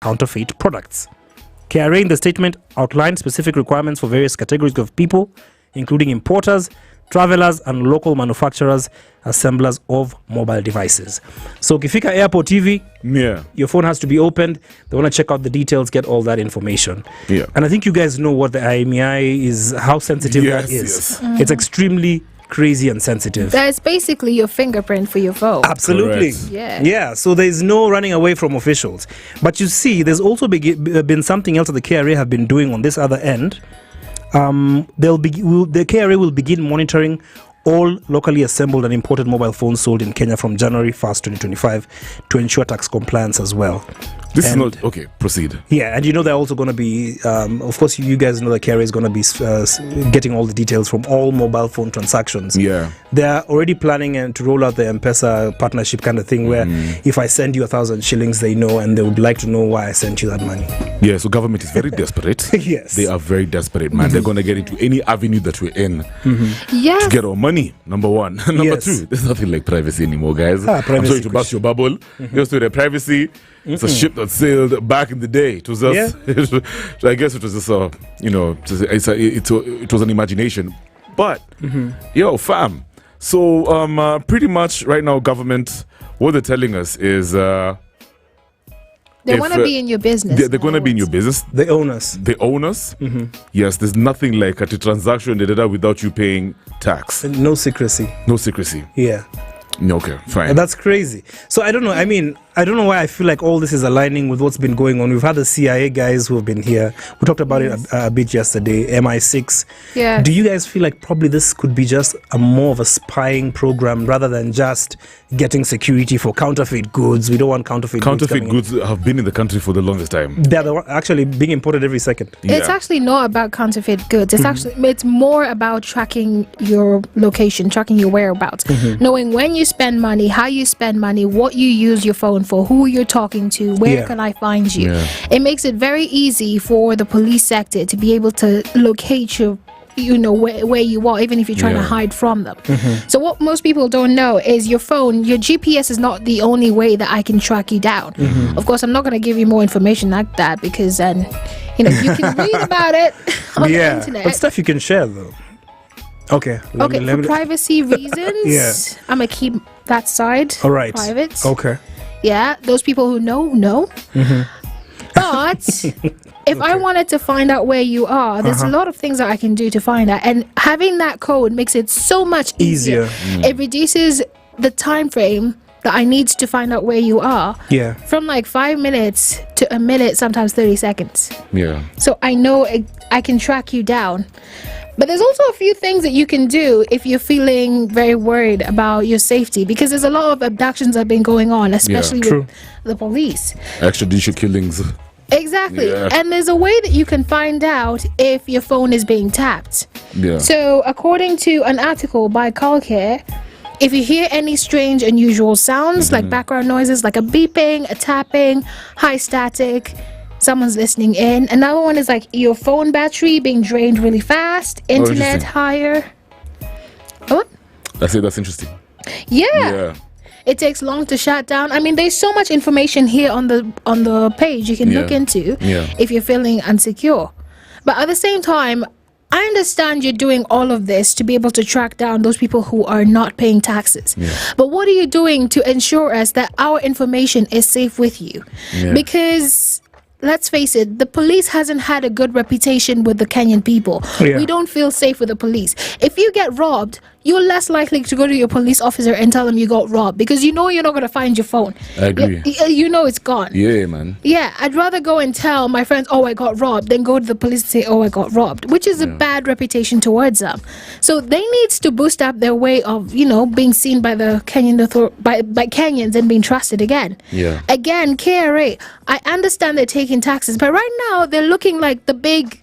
counterfeit products. KRA in the statement outlined specific requirements for various categories of people, including importers, travelers, and local manufacturers, assemblers of mobile devices. So Kifika Airport TV, your phone has to be opened. They want to check out the details, get all that information. Yeah. And I think you guys know what the IMEI is, how sensitive that is. Yes. It's extremely crazy and sensitive. That's basically your fingerprint for your phone. Absolutely. Correct. Yeah, so there's no running away from officials. But you see, there's also been something else that the KRA have been doing on this other end. The KRA will begin monitoring all locally assembled and imported mobile phones sold in Kenya from January 1st, 2025 to ensure tax compliance as well. This is not... Okay, proceed. Yeah, and you know they're also going to be... of course, you guys know the KRA is going to be getting all the details from all mobile phone transactions. Yeah. They're already planning to roll out the M-Pesa partnership kind of thing where if I send you 1,000 shillings, they know and they would like to know why I sent you that money. Yeah, so government is very desperate. Yes. They are very desperate, man. They're going to get into any avenue that we're in Yes. to get our money, number one. Number two, there's nothing like privacy anymore, guys. I'm sorry to bust your bubble. Just with the privacy, it's a ship that sailed back in the day. It was just, I guess it was just it was an imagination. But, yo, fam. So, pretty much right now, government, what they're telling us is... they want to be in your business. They're going to be in your business. They own us. They own us. Yes, there's nothing like a transaction without you paying tax. And no secrecy. No secrecy. Yeah. Okay, fine. And that's crazy. So I don't know. I mean, I don't know why I feel like all this is aligning with what's been going on. We've had the CIA guys who have been here. We talked about it a bit yesterday. MI6. Yeah. Do you guys feel like probably this could be just more of a spying program rather than just getting security for counterfeit goods? We don't want counterfeit goods. Counterfeit goods have been in the country for the longest time. They're actually being imported every second. It's actually not about counterfeit goods. It's more about tracking your location, tracking your whereabouts, knowing when you spend money, how you spend money, what you use your phone for, who you're talking to, where can I find you. It makes it very easy for the police sector to be able to locate you, where you are, even if you're trying to hide from them. So what most people don't know is your phone, your GPS is not the only way that I can track you down. Of course, I'm not going to give you more information like that because then you can read about it on the internet. But stuff you can share though. Okay. For privacy reasons, I'm going to keep that side private. Okay. Yeah, those people who know. But if I wanted to find out where you are, there's a lot of things that I can do to find out. And having that code makes it so much easier. It reduces the time frame that I need to find out where you are from like 5 minutes to a minute, sometimes 30 seconds. Yeah. So I know I can track you down. But there's also a few things that you can do if you're feeling very worried about your safety, because there's a lot of abductions that have been going on, especially with the police. Extrajudicial killings. Exactly. Yeah. And there's a way that you can find out if your phone is being tapped. Yeah. So according to an article by Calcare, if you hear any strange, unusual sounds like background noises, like a beeping, a tapping, high static, someone's listening in. Another one is like your phone battery being drained really fast, internet higher. What? That's interesting. Yeah. It takes long to shut down. I mean, there's so much information here on the page you can look into if you're feeling insecure. But at the same time, I understand you're doing all of this to be able to track down those people who are not paying taxes. But what are you doing to ensure us that our information is safe with you? Because let's face it, the police hasn't had a good reputation with the Kenyan people. We don't feel safe with the police. If you get robbed, you're less likely to go to your police officer and tell them you got robbed, because you know you're not going to find your phone. I agree. You know it's gone. Yeah, man. Yeah, I'd rather go and tell my friends, oh, I got robbed, than go to the police and say, oh, I got robbed, which is a bad reputation towards them. So they need to boost up their way of, being seen by the Kenyan by Kenyans and being trusted again. Yeah. Again, KRA, I understand they're taking taxes, but right now they're looking like the big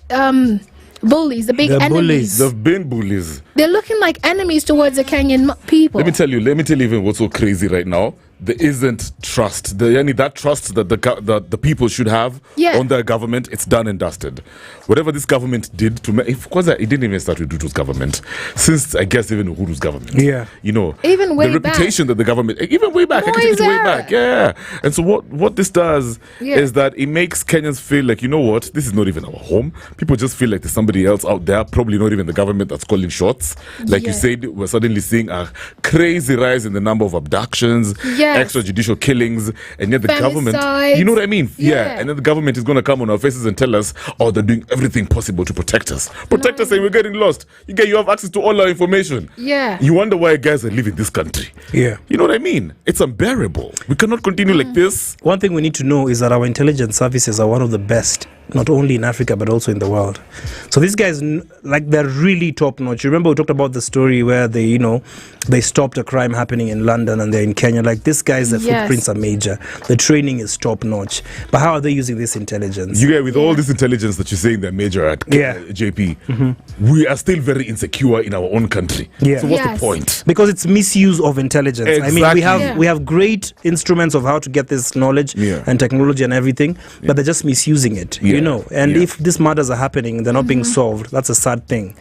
bullies, the big enemies. They've been bullies. They're looking like enemies towards the Kenyan people. Let me tell you even what's so crazy right now. there isn't trust. That trust that the people should have on their government, it's done and dusted. Whatever this government did to me, of course, it didn't even start with Ruto's government. Since, I guess, even Uhuru's government. Yeah. You know, even way the reputation that the government, even way back, I can take it way back. Yeah. And so what this does is that it makes Kenyans feel like, you know what, this is not even our home. People just feel like there's somebody else out there, probably not even the government, that's calling shots. Like you said, we're suddenly seeing a crazy rise in the number of abductions, extrajudicial killings, and yet the government, you know what I mean? Yeah. And then the government is going to come on our faces and tell us, oh, they're doing everything possible to protect us. Protect us and we're getting lost. You have access to all our information. Yeah. You wonder why guys are leaving this country. Yeah. You know what I mean? It's unbearable. We cannot continue like this. One thing we need to know is that our intelligence services are one of the best, not only in Africa but also in the world. So these guys, like, they're really top notch. You remember we talked about the story where they stopped a crime happening in London and they're in Kenya. Like, these guys, the footprints are major. The training is top notch. But how are they using this intelligence? With all this intelligence that you're saying they're major at, JP, we are still very insecure in our own country. Yeah. So what's the point? Because it's misuse of intelligence. Exactly. I mean, we have great instruments of how to get this knowledge and technology and everything, but they're just misusing it. You know, and if these murders are happening, they're not being solved. That's a sad thing,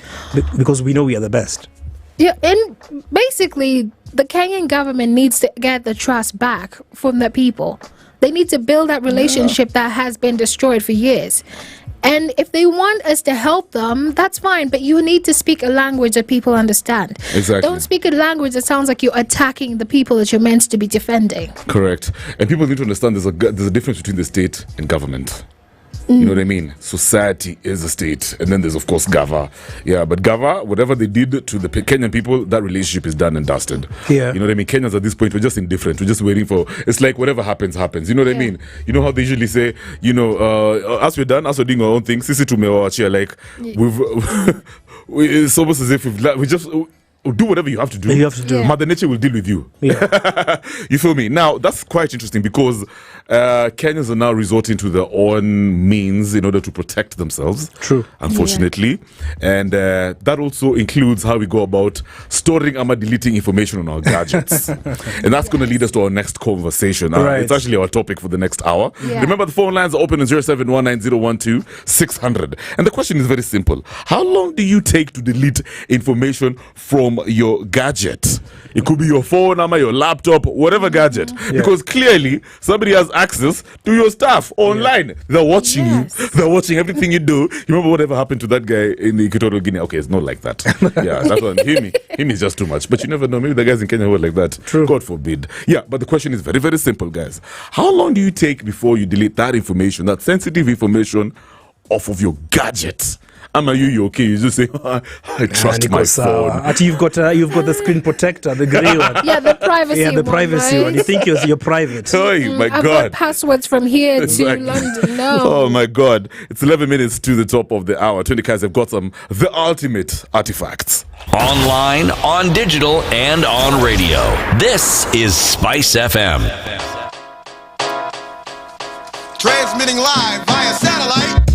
because we know we are the best. Yeah, and basically, the Kenyan government needs to get the trust back from the people. They need to build that relationship that has been destroyed for years. And if they want us to help them, that's fine. But you need to speak a language that people understand. Exactly. Don't speak a language that sounds like you're attacking the people that you're meant to be defending. Correct. And people need to understand there's a difference between the state and government. You know what I mean? Society is a state. And then there's, of course, Gava. Yeah, but Gava, whatever they did to the Kenyan people, that relationship is done and dusted. Yeah. You know what I mean? Kenyans at this point, we're just indifferent. We're just waiting for, it's like whatever happens, happens. You know what I mean? You know how they usually say, as we're done, as we're doing our own thing, sisi tumewachia, like, it's almost as if we just... do whatever you have to do. Mother Nature will deal with you. Yeah. You feel me? Now, that's quite interesting because Kenyans are now resorting to their own means in order to protect themselves. True. Unfortunately. Yeah. And that also includes how we go about storing and deleting information on our gadgets. And that's going to lead us to our next conversation. It's actually our topic for the next hour. Yeah. Remember, the phone lines are open on 0719012600. And the question is very simple. How long do you take to delete information from your gadget? It could be your phone, your laptop, whatever gadget. Because clearly somebody has access to your stuff online. They're watching you. They're watching everything you do. You remember whatever happened to that guy in Equatorial Guinea? Okay, it's not like that. Yeah, that's one. Him is just too much. But you never know. Maybe the guys in Kenya were like that. True. God forbid. Yeah, but the question is very, very simple, guys. How long do you take before you delete that information, that sensitive information, off of your gadget? You okay? You just say, I trust my phone. You've got the screen protector, the grey one. Yeah, the privacy one. Yeah, the privacy one. You think you're private. Oh my God. I've got passwords from here to London. No. Oh my God. It's 11 minutes to the top of the hour. 20 guys have got the ultimate artifacts. Online, on digital, and on radio. This is SpiceFM. Transmitting live via satellite.